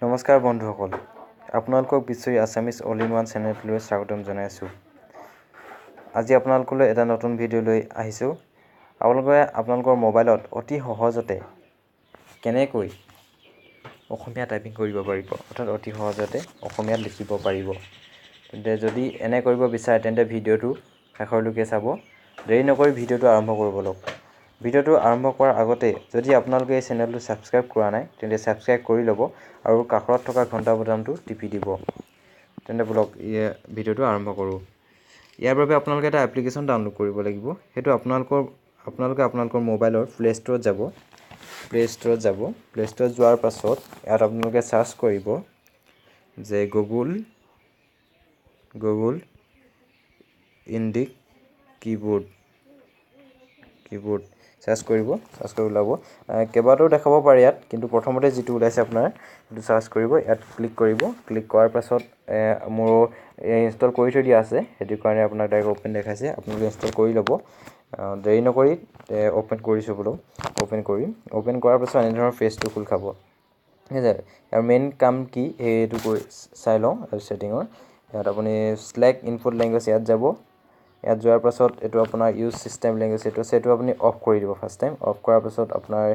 নমস্কাৰ বন্ধুসকল, আপোনালোকক বিশ্বই আছামিজ অল ইন ওৱান চেনেললৈ স্বাগতম জনাইছোঁ। আজি আপোনালোকলৈ এটা নতুন ভিডিঅ' লৈ আহিছোঁ। আপোনালোকৰ মোবাইলত অতি সহজতে কেনেকৈ অসমীয়া টাইপিং কৰিব পাৰিব, অৰ্থাৎ অতি সহজতে অসমীয়াত লিখিব পাৰিব। তেন্তে যদি এনে কৰিব বিচাৰে তেন্তে ভিডিঅ'টো শেষলৈকে চাব। দেৰি নকৰি ভিডিঅ'টো আৰম্ভ কৰিব লওক। ভিডিঅ'টো আৰম্ভ কৰাৰ আগতে যদি আপোনালোকে এই চেনেলটো ছাবস্ক্ৰাইব কৰা নাই তেন্তে ছাবস্ক্ৰাইব কৰি ল'ব আৰু কাষত থকা ঘণ্টা বটামটো টিপি দিব। তেন্তে বলক ভিডিঅ'টো আৰম্ভ কৰোঁ। ইয়াৰ বাবে আপোনালোকে এটা এপ্লিকেশ্যন ডাউনলোড কৰিব লাগিব। সেইটো আপোনালোকৰ মোবাইলৰ প্লে' ষ্ট'ৰত যাব। প্লে' ষ্ট'ৰত যোৱাৰ পাছত ইয়াত আপোনালোকে চাৰ্চ কৰিব যে গুগল ইণ্ডিক কীবোৰ্ড চাৰ্চ কৰিব ওলাব। কেইবাটাও দেখাব পাৰে ইয়াত, কিন্তু প্ৰথমতে যিটো ওলাইছে আপোনাৰ সেইটো চাৰ্চ কৰিব। ইয়াত ক্লিক কৰিব। ক্লিক কৰাৰ পাছত মোৰ ইনষ্টল কৰি থৈ দিয়া আছে, সেইটো কাৰণে আপোনাক ডাইৰেক্ট অ'পেন দেখাইছে। আপোনালোকে ইনষ্টল কৰি ল'ব। দেৰি নকৰি অ'পেন কৰিছোঁ বোলো। অ'পেন কৰাৰ পাছত এনেধৰণৰ পেজটো খোল খাব। ঠিক আছে, আৰু মেইন কাম কি সেইটো চাই লওঁ। আৰু ছেটিঙৰ ইয়াত আপুনি ছিলেক্ট ইনপুট লেংগুৱেজ ইয়াত যাব। ইয়াত যোৱাৰ পাছত এইটো আপোনাৰ ইউজ ছিষ্টেম লেংগুৱেজ সেইটো আপুনি অফ কৰি দিব ফাৰ্ষ্ট টাইম। অফ কৰাৰ পাছত আপোনাৰ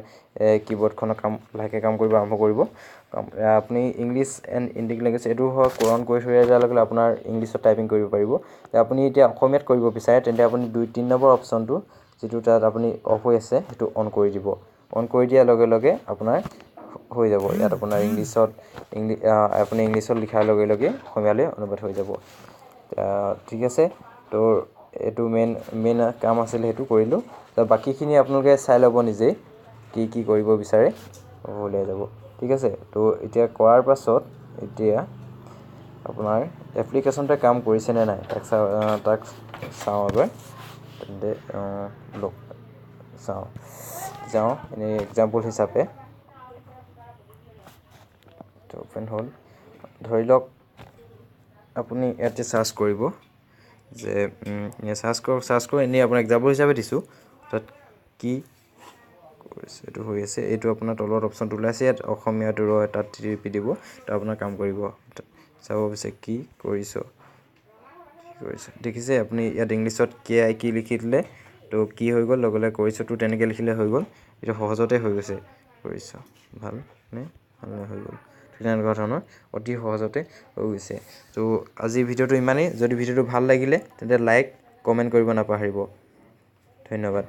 কীবৰ্ডখনৰ লাহেকৈ কাম কৰিব আৰম্ভ কৰিব। আপুনি ইংলিছ এণ্ড ইণ্ডিক লেংগুৱেজ এইটো অন কৰি থৈ দিয়াৰ লগে লগে আপোনাৰ ইংলিছত টাইপিং কৰিব পাৰিব। আপুনি এতিয়া অসমীয়াত কৰিব বিচাৰে তেন্তে আপুনি 2-3 নম্বৰ অপশ্যনটো যিটো তাত আপুনি অফ হৈ আছে সেইটো অন কৰি দিব। অন কৰি দিয়াৰ লগে লগে আপোনাৰ হৈ যাব। ইয়াত আপোনাৰ আপুনি ইংলিছত লিখাৰ লগে লগে অসমীয়ালৈ অনুবাদ হৈ যাব। ঠিক আছে, তো এইটো মেইন কাম আছিলে, সেইটো কৰিলোঁ। বাকীখিনি আপোনালোকে চাই ল'ব নিজেই কি কৰিব বিচাৰে, ওলাই যাব। ঠিক আছে, তো এতিয়া কৰাৰ পাছত এতিয়া আপোনাৰ এপ্লিকেশ্যনটোৱে কাম কৰিছেনে নাই তাক চাওঁ এবাৰ। তেন্তে যাওঁ এনেই এক্সাম্পল হিচাপে। অ'পেন হ'ল। ধৰি লওক আপুনি ইয়াতে চাৰ্চ কৰিব যে চাৰ্চ কৰি এনেই আপোনাৰ এক্সাম্পল হিচাপে দিছোঁ। তাত কি কৰিছে এইটো হৈ আছে, এইটো আপোনাৰ তলত অপশ্যনটো ওলাইছে, ইয়াত অসমীয়াটো তাত টিপি দিব। তো আপোনাৰ কাম কৰিব। চাব বিচাৰে কি কৰিছ দেখিছে আপুনি ইয়াত ইংলিছত কি লিখি দিলে, তো কি হৈ গ'ল, লগে লগে কৰিছটো তেনেকৈ লিখিলে হৈ গ'ল। এইটো সহজতে হৈ গৈছে। কৰিছ ভালনে হৈ গ'ল। তেনেকুৱা ধৰণৰ অতি সহজতে হৈ গৈছে। তো আজিৰ ভিডিঅ'টো ইমানেই। যদি ভিডিঅ'টো ভাল লাগিলে তেন্তে লাইক কমেণ্ট কৰিব নাপাহৰিব। ধন্যবাদ।